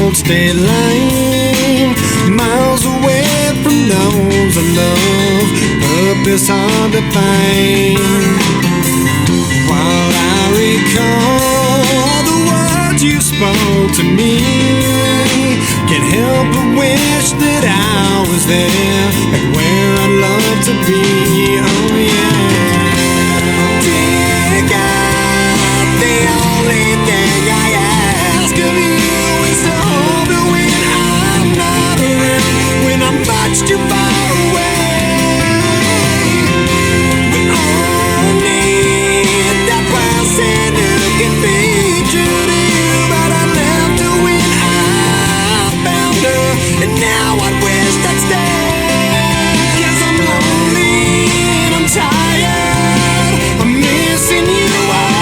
cold state line, miles away from those I love. Purpose hard to find. While I recall the words you spoke to me, can't help but wish that I was there